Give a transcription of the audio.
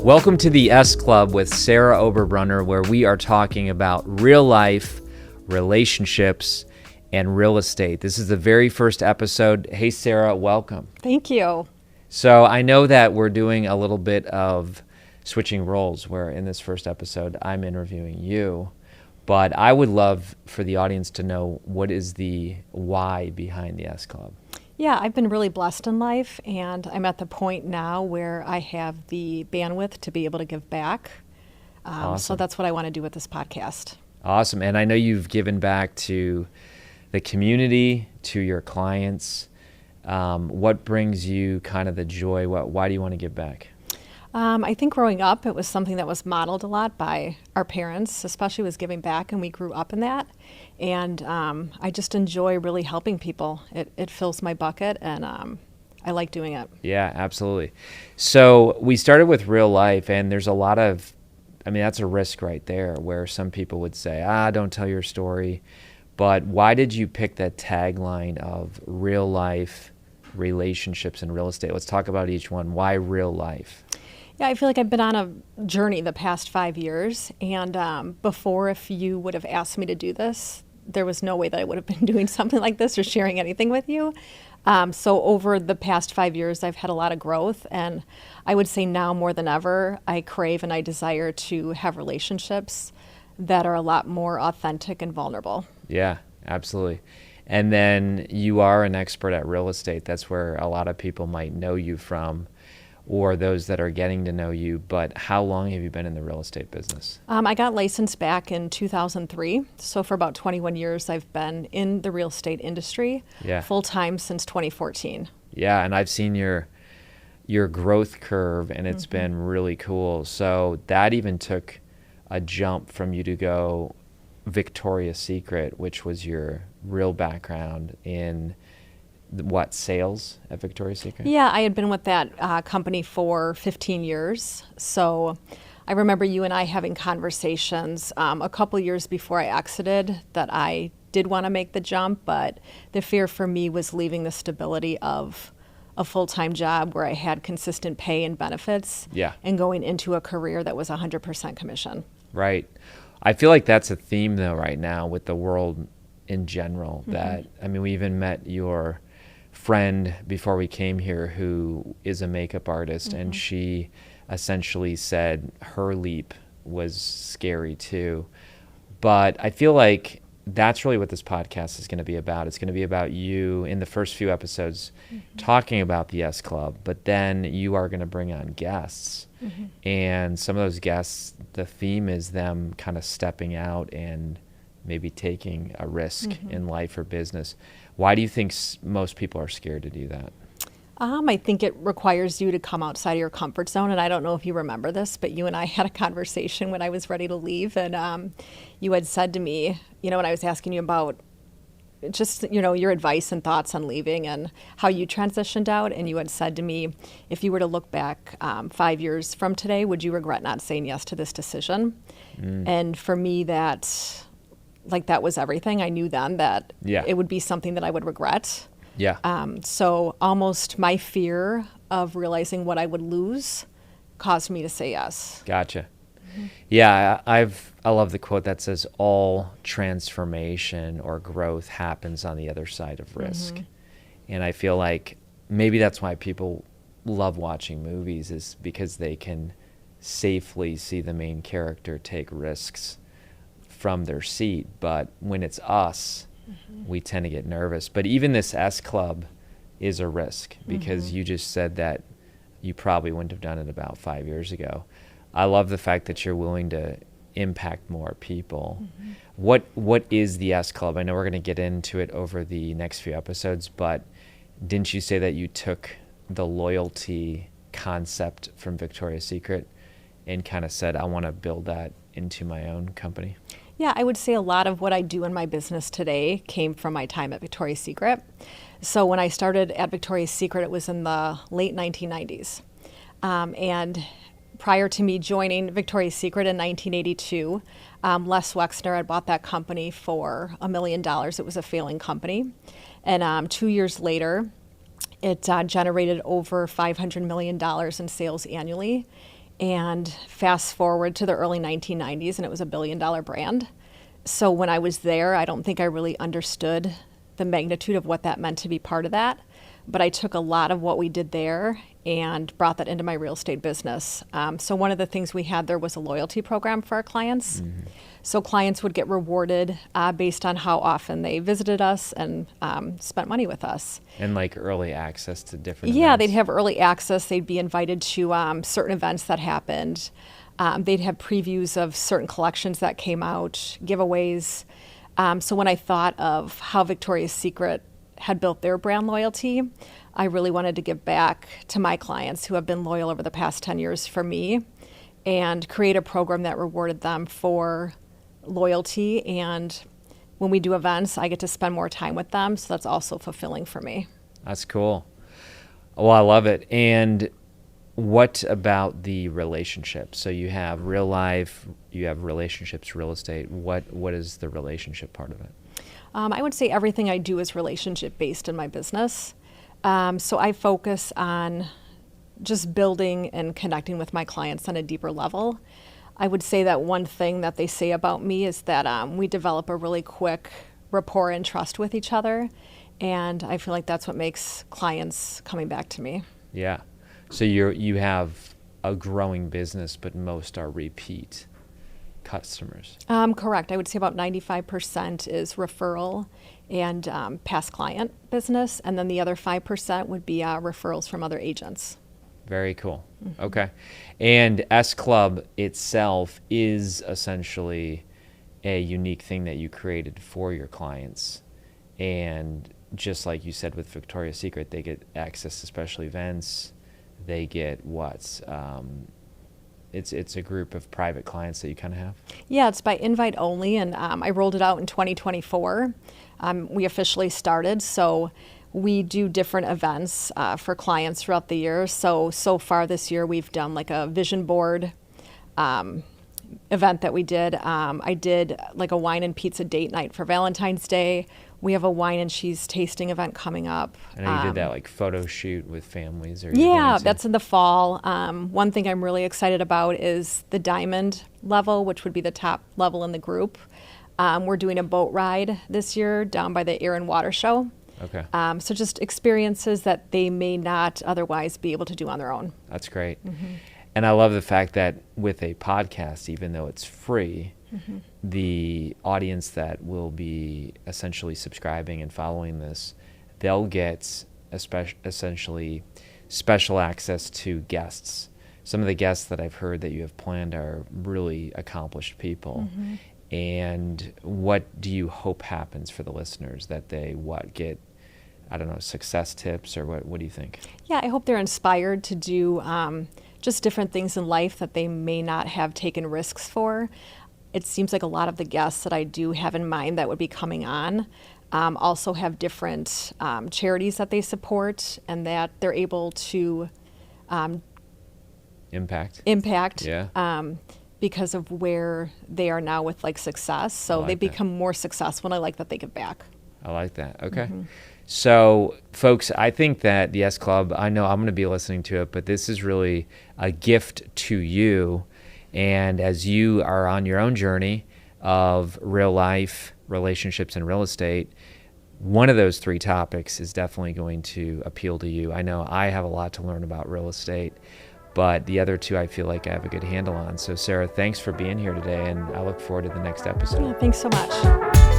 Welcome to the S Club with Sarah Oberbrunner, where we are talking about real life, relationships, and real estate. This is the very first episode. Hey, Sarah, welcome. Thank you. So I know that we're doing a little bit of switching roles, where in this first episode, I'm interviewing you. But I would love for the audience to know, what is the why behind the S Club? Yeah, I've been really blessed in life, and I'm at the point now where I have the bandwidth to be able to give back. Awesome. So that's what I want to do with this podcast. Awesome. And I know you've given back to the community, to your clients. What brings you kind of the joy? Why do you want to give back? I think growing up, it was something that was modeled a lot by our parents, especially was giving back, and we grew up in that. And I just enjoy really helping people. It fills my bucket, and I like doing it. Yeah, absolutely. So we started with real life, and there's a lot of, that's a risk right there, where some people would say, don't tell your story. But why did you pick that tagline of real life, relationships, and real estate? Let's talk about each one. Why real life? Yeah, I feel like I've been on a journey the past 5 years. And before, if you would have asked me to do this, there was no way that I would have been doing something like this or sharing anything with you. So over the past 5 years, I've had a lot of growth. And I would say now more than ever, I crave and I desire to have relationships that are a lot more authentic and vulnerable. Yeah, absolutely. And then you are an expert at real estate. That's where a lot of people might know you from, or those that are getting to know you. But how long have you been in the real estate business? I got licensed back in 2003. So for about 21 years, I've been in the real estate industry full-time since 2014. Yeah, and I've seen your growth curve, and it's been really cool. So that even took a jump from you to go Victoria's Secret, which was your real background in sales at Victoria's Secret? Yeah, I had been with that company for 15 years. So I remember you and I having conversations a couple years before I exited that I did want to make the jump, but the fear for me was leaving the stability of a full-time job where I had consistent pay and benefits and going into a career that was 100% commission. Right. I feel like that's a theme, though, right now with the world in general. That, we even met your friend before we came here who is a makeup artist, and she essentially said her leap was scary too. But I feel like that's really what this podcast is going to be about. It's going to be about you in the first few episodes talking about the S Club, but then you are going to bring on guests. And some of those guests, the theme is them kind of stepping out and maybe taking a risk in life or business. Why do you think most people are scared to do that? I think it requires you to come outside of your comfort zone. And I don't know if you remember this, but you and I had a conversation when I was ready to leave. And you had said to me, when I was asking you about just, your advice and thoughts on leaving and how you transitioned out. And you had said to me, if you were to look back 5 years from today, would you regret not saying yes to this decision? And for me, that was everything. I knew then that it would be something that I would regret. So almost my fear of realizing what I would lose caused me to say yes. Gotcha. Yeah, I love the quote that says all transformation or growth happens on the other side of risk. And I feel like maybe that's why people love watching movies, is because they can safely see the main character take risks from their seat. But when it's us, we tend to get nervous. But even this S Club is a risk, because you just said that you probably wouldn't have done it about 5 years ago. I love the fact that you're willing to impact more people. What is the S Club? I know we're going to get into it over the next few episodes, but didn't you say that you took the loyalty concept from Victoria's Secret and kind of said, I want to build that into my own company? Yeah, I would say a lot of what I do in my business today came from my time at Victoria's Secret. So when I started at Victoria's Secret, it was in the late 1990s. And prior to me joining Victoria's Secret in 1982, Les Wexner had bought that company for $1 million. It was a failing company. And 2 years later, it generated over $500 million in sales annually. And fast forward to the early 1990s, and it was $1 billion brand. So when I was there, I don't think I really understood the magnitude of what that meant to be part of that. But I took a lot of what we did there and brought that into my real estate business. So one of the things we had there was a loyalty program for our clients. Mm-hmm. So clients would get rewarded based on how often they visited us and spent money with us. And like early access to different Yeah, events. they'd have early access. They'd be invited to certain events that happened. They'd have previews of certain collections that came out, giveaways. So when I thought of how Victoria's Secret had built their brand loyalty, I really wanted to give back to my clients who have been loyal over the past 10 years for me and create a program that rewarded them for loyalty. And when we do events, I get to spend more time with them. So that's also fulfilling for me. That's cool. Well, I love it. And what about the relationship? So you have real life, you have relationships, real estate. What is the relationship part of it? I would say everything I do is relationship based in my business. So I focus on just building and connecting with my clients on a deeper level. I would say that one thing that they say about me is that we develop a really quick rapport and trust with each other. And I feel like that's what makes clients coming back to me. Yeah. So you have a growing business, but most are repeat customers. Correct. I would say about 95% is referral and past client business. And then the other 5% would be referrals from other agents. Very cool. Mm-hmm. Okay. And S Club itself is essentially a unique thing that you created for your clients. And just like you said with Victoria's Secret, they get access to special events. They get what? It's a group of private clients that you kind of have? Yeah, it's by invite only, and I rolled it out in 2024. We officially started, so we do different events for clients throughout the year. So far this year, we've done like a vision board event that we did. I did like a wine and pizza date night for Valentine's Day. We have a wine and cheese tasting event coming up. I know you did that like photo shoot with families. Yeah, that's in the fall. One thing I'm really excited about is the diamond level, which would be the top level in the group. We're doing a boat ride this year down by the Air and Water Show. Okay. So just experiences that they may not otherwise be able to do on their own. That's great. Mm-hmm. And I love the fact that with a podcast, even though it's free, mm-hmm. the audience that will be essentially subscribing and following this, they'll get essentially special access to guests. Some of the guests that I've heard that you have planned are really accomplished people. Mm-hmm. And what do you hope happens for the listeners? That they get, I don't know, success tips, or what do you think? Yeah, I hope they're inspired to do just different things in life that they may not have taken risks for. It seems like a lot of the guests that I do have in mind that would be coming on also have different charities that they support and that they're able to impact. Yeah. Because of where they are now with like success. So they become more successful, and I like that they give back. I like that. Okay. Mm-hmm. So, folks, I think that the S Club, I know I'm going to be listening to it, but this is really a gift to you. And as you are on your own journey of real life, relationships, and real estate, one of those three topics is definitely going to appeal to you. I know I have a lot to learn about real estate, but the other two I feel like I have a good handle on. So, Sarah, thanks for being here today, and I look forward to the next episode. Yeah, thanks so much.